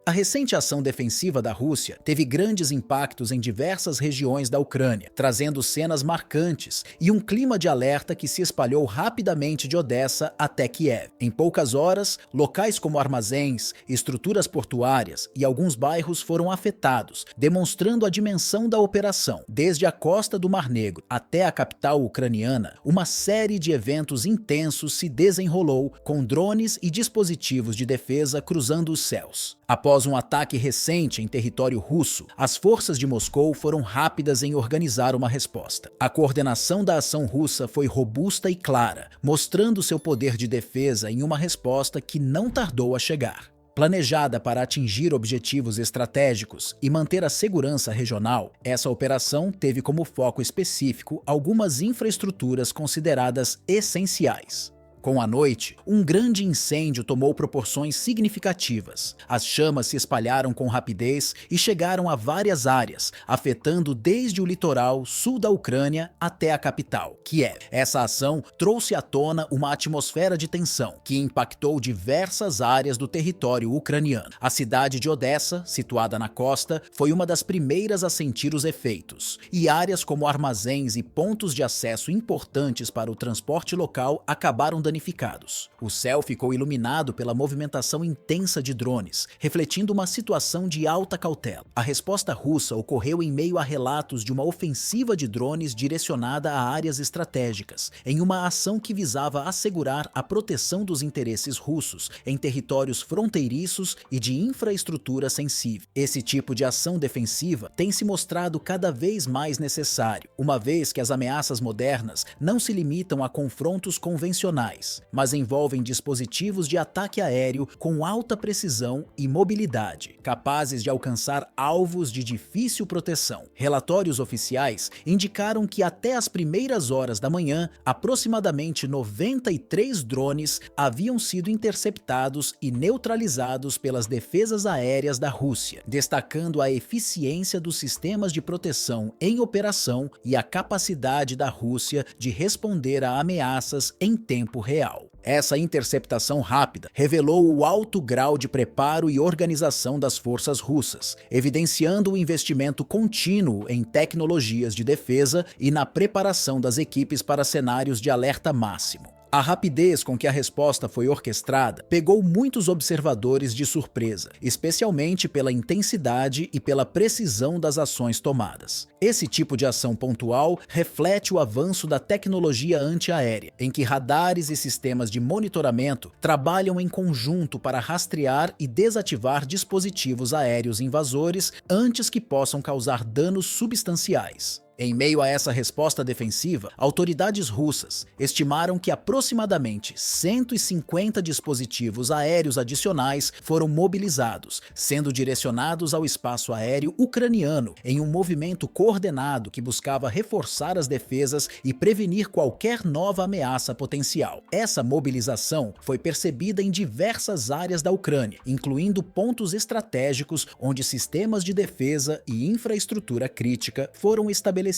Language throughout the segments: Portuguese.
A recente ação defensiva da Rússia teve grandes impactos em diversas regiões da Ucrânia, trazendo cenas marcantes e um clima de alerta que se espalhou rapidamente de Odessa até Kiev. Em poucas horas, locais como armazéns, estruturas portuárias e alguns bairros foram afetados, demonstrando a dimensão da operação. Desde a costa do Mar Negro até a capital ucraniana, uma série de eventos intensos se desenrolou, com drones e dispositivos de defesa cruzando os céus. Após um ataque recente em território russo, as forças de Moscou foram rápidas em organizar uma resposta. A coordenação da ação russa foi robusta e clara, mostrando seu poder de defesa em uma resposta que não tardou a chegar. Planejada para atingir objetivos estratégicos e manter a segurança regional, essa operação teve como foco específico algumas infraestruturas consideradas essenciais. Com a noite, um grande incêndio tomou proporções significativas. As chamas se espalharam com rapidez e chegaram a várias áreas, afetando desde o litoral sul da Ucrânia até a capital, Kiev. Essa ação trouxe à tona uma atmosfera de tensão, que impactou diversas áreas do território ucraniano. A cidade de Odessa, situada na costa, foi uma das primeiras a sentir os efeitos, e áreas como armazéns e pontos de acesso importantes para o transporte local acabaram danificados. O céu ficou iluminado pela movimentação intensa de drones, refletindo uma situação de alta cautela. A resposta russa ocorreu em meio a relatos de uma ofensiva de drones direcionada a áreas estratégicas, em uma ação que visava assegurar a proteção dos interesses russos em territórios fronteiriços e de infraestrutura sensível. Esse tipo de ação defensiva tem se mostrado cada vez mais necessário, uma vez que as ameaças modernas não se limitam a confrontos convencionais, mas envolvem dispositivos de ataque aéreo com alta precisão e mobilidade, capazes de alcançar alvos de difícil proteção. Relatórios oficiais indicaram que até as primeiras horas da manhã, aproximadamente 93 drones haviam sido interceptados e neutralizados pelas defesas aéreas da Rússia, destacando a eficiência dos sistemas de proteção em operação e a capacidade da Rússia de responder a ameaças em tempo real. Essa interceptação rápida revelou o alto grau de preparo e organização das forças russas, evidenciando o investimento contínuo em tecnologias de defesa e na preparação das equipes para cenários de alerta máximo. A rapidez com que a resposta foi orquestrada pegou muitos observadores de surpresa, especialmente pela intensidade e pela precisão das ações tomadas. Esse tipo de ação pontual reflete o avanço da tecnologia antiaérea, em que radares e sistemas de monitoramento trabalham em conjunto para rastrear e desativar dispositivos aéreos invasores antes que possam causar danos substanciais. Em meio a essa resposta defensiva, autoridades russas estimaram que aproximadamente 150 dispositivos aéreos adicionais foram mobilizados, sendo direcionados ao espaço aéreo ucraniano em um movimento coordenado que buscava reforçar as defesas e prevenir qualquer nova ameaça potencial. Essa mobilização foi percebida em diversas áreas da Ucrânia, incluindo pontos estratégicos onde sistemas de defesa e infraestrutura crítica foram estabelecidos.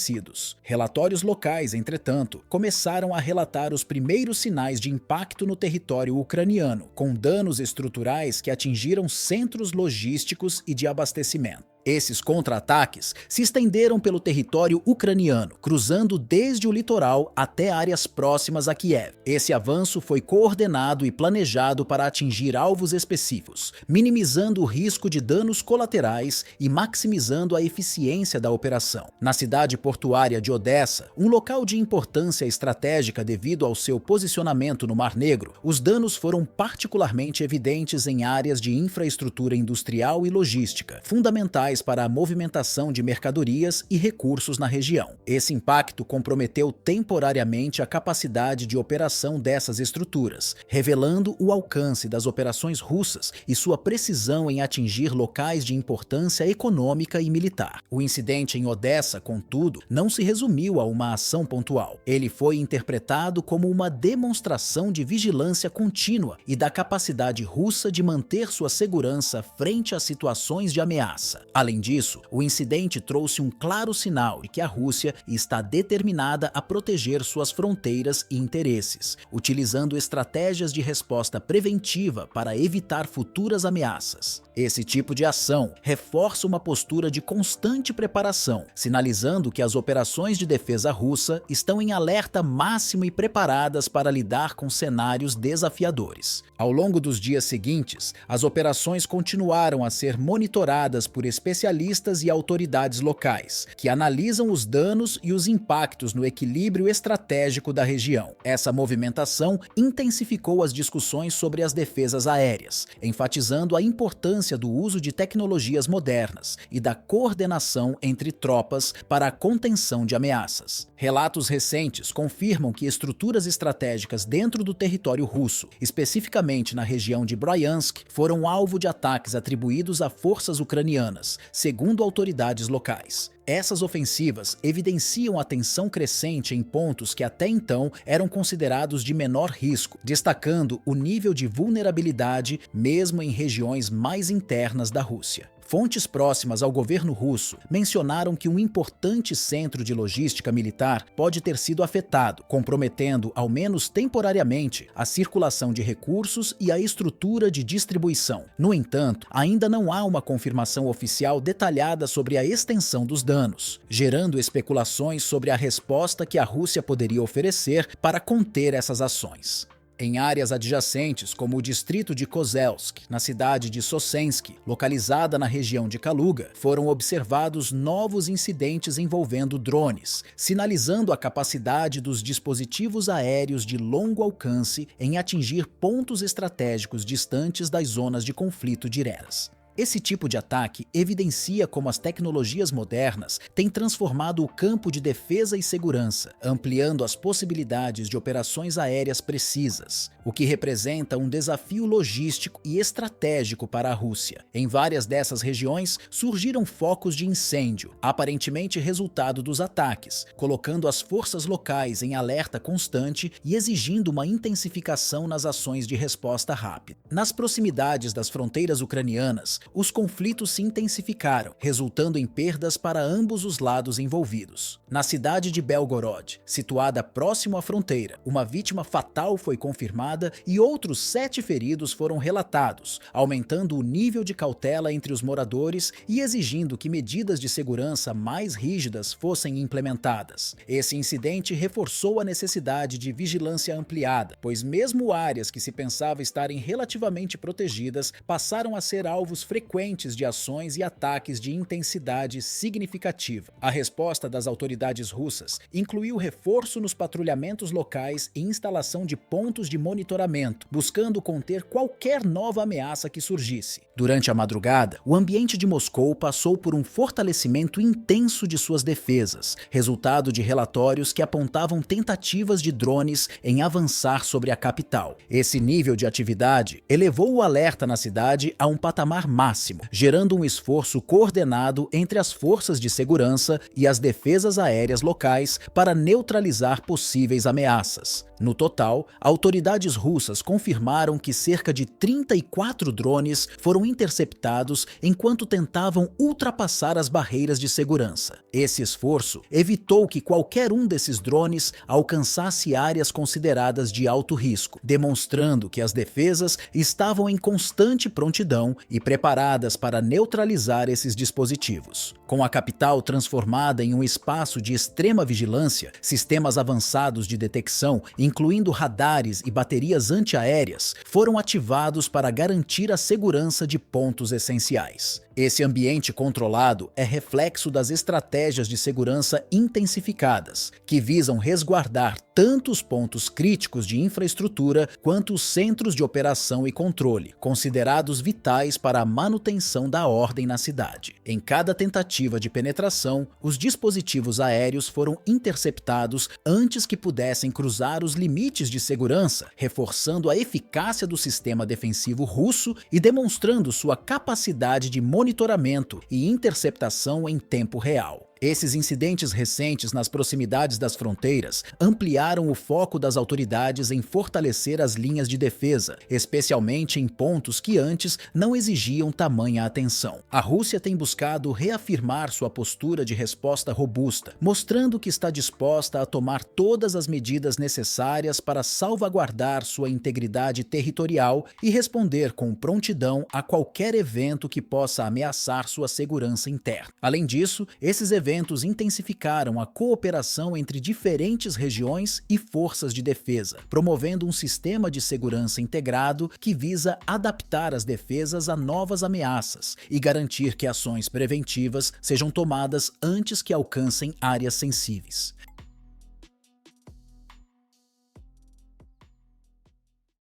Relatórios locais, entretanto, começaram a relatar os primeiros sinais de impacto no território ucraniano, com danos estruturais que atingiram centros logísticos e de abastecimento. Esses contra-ataques se estenderam pelo território ucraniano, cruzando desde o litoral até áreas próximas a Kiev. Esse avanço foi coordenado e planejado para atingir alvos específicos, minimizando o risco de danos colaterais e maximizando a eficiência da operação. Na cidade portuária de Odessa, um local de importância estratégica devido ao seu posicionamento no Mar Negro, os danos foram particularmente evidentes em áreas de infraestrutura industrial e logística, fundamentais para a movimentação de mercadorias e recursos na região. Esse impacto comprometeu temporariamente a capacidade de operação dessas estruturas, revelando o alcance das operações russas e sua precisão em atingir locais de importância econômica e militar. O incidente em Odessa, contudo, não se resumiu a uma ação pontual. Ele foi interpretado como uma demonstração de vigilância contínua e da capacidade russa de manter sua segurança frente a situações de ameaça. Além disso, o incidente trouxe um claro sinal de que a Rússia está determinada a proteger suas fronteiras e interesses, utilizando estratégias de resposta preventiva para evitar futuras ameaças. Esse tipo de ação reforça uma postura de constante preparação, sinalizando que as operações de defesa russa estão em alerta máximo e preparadas para lidar com cenários desafiadores. Ao longo dos dias seguintes, as operações continuaram a ser monitoradas por especialistas e autoridades locais, que analisam os danos e os impactos no equilíbrio estratégico da região. Essa movimentação intensificou as discussões sobre as defesas aéreas, enfatizando a importância do uso de tecnologias modernas e da coordenação entre tropas para a contenção de ameaças. Relatos recentes confirmam que estruturas estratégicas dentro do território russo, especificamente na região de Bryansk, foram alvo de ataques atribuídos a forças ucranianas, segundo autoridades locais. Essas ofensivas evidenciam a tensão crescente em pontos que até então eram considerados de menor risco, destacando o nível de vulnerabilidade mesmo em regiões mais internas da Rússia. Fontes próximas ao governo russo mencionaram que um importante centro de logística militar pode ter sido afetado, comprometendo, ao menos temporariamente, a circulação de recursos e a estrutura de distribuição. No entanto, ainda não há uma confirmação oficial detalhada sobre a extensão dos danos, gerando especulações sobre a resposta que a Rússia poderia oferecer para conter essas ações. Em áreas adjacentes, como o distrito de Kozelsk, na cidade de Sossensk, localizada na região de Kaluga, foram observados novos incidentes envolvendo drones, sinalizando a capacidade dos dispositivos aéreos de longo alcance em atingir pontos estratégicos distantes das zonas de conflito diretas. Esse tipo de ataque evidencia como as tecnologias modernas têm transformado o campo de defesa e segurança, ampliando as possibilidades de operações aéreas precisas, o que representa um desafio logístico e estratégico para a Rússia. Em várias dessas regiões surgiram focos de incêndio, aparentemente resultado dos ataques, colocando as forças locais em alerta constante e exigindo uma intensificação nas ações de resposta rápida. Nas proximidades das fronteiras ucranianas, os conflitos se intensificaram, resultando em perdas para ambos os lados envolvidos. Na cidade de Belgorod, situada próximo à fronteira, uma vítima fatal foi confirmada e outros 7 feridos foram relatados, aumentando o nível de cautela entre os moradores e exigindo que medidas de segurança mais rígidas fossem implementadas. Esse incidente reforçou a necessidade de vigilância ampliada, pois mesmo áreas que se pensava estarem relativamente protegidas passaram a ser alvos frequentes de ações e ataques de intensidade significativa. A resposta das autoridades russas incluiu reforço nos patrulhamentos locais e instalação de pontos de monitoramento, buscando conter qualquer nova ameaça que surgisse. Durante a madrugada, o ambiente de Moscou passou por um fortalecimento intenso de suas defesas, resultado de relatórios que apontavam tentativas de drones em avançar sobre a capital. Esse nível de atividade elevou o alerta na cidade a um patamar máximo, gerando um esforço coordenado entre as forças de segurança e as defesas aéreas locais para neutralizar possíveis ameaças. No total, autoridades russas confirmaram que cerca de 34 drones foram interceptados enquanto tentavam ultrapassar as barreiras de segurança. Esse esforço evitou que qualquer um desses drones alcançasse áreas consideradas de alto risco, demonstrando que as defesas estavam em constante prontidão e preparadas para neutralizar esses dispositivos. Com a capital transformada em um espaço de extrema vigilância, sistemas avançados de detecção, incluindo radares e baterias antiaéreas, foram ativados para garantir a segurança de pontos essenciais. Esse ambiente controlado é reflexo das estratégias de segurança intensificadas, que visam resguardar tanto os pontos críticos de infraestrutura quanto os centros de operação e controle, considerados vitais para a manutenção da ordem na cidade. Em cada tentativa de penetração, os dispositivos aéreos foram interceptados antes que pudessem cruzar os limites de segurança, reforçando a eficácia do sistema defensivo russo e demonstrando sua capacidade de monitoramento e interceptação em tempo real. Esses incidentes recentes nas proximidades das fronteiras ampliaram o foco das autoridades em fortalecer as linhas de defesa, especialmente em pontos que antes não exigiam tamanha atenção. A Rússia tem buscado reafirmar sua postura de resposta robusta, mostrando que está disposta a tomar todas as medidas necessárias para salvaguardar sua integridade territorial e responder com prontidão a qualquer evento que possa ameaçar sua segurança interna. Além disso, esses eventos intensificaram a cooperação entre diferentes regiões e forças de defesa, promovendo um sistema de segurança integrado que visa adaptar as defesas a novas ameaças e garantir que ações preventivas sejam tomadas antes que alcancem áreas sensíveis.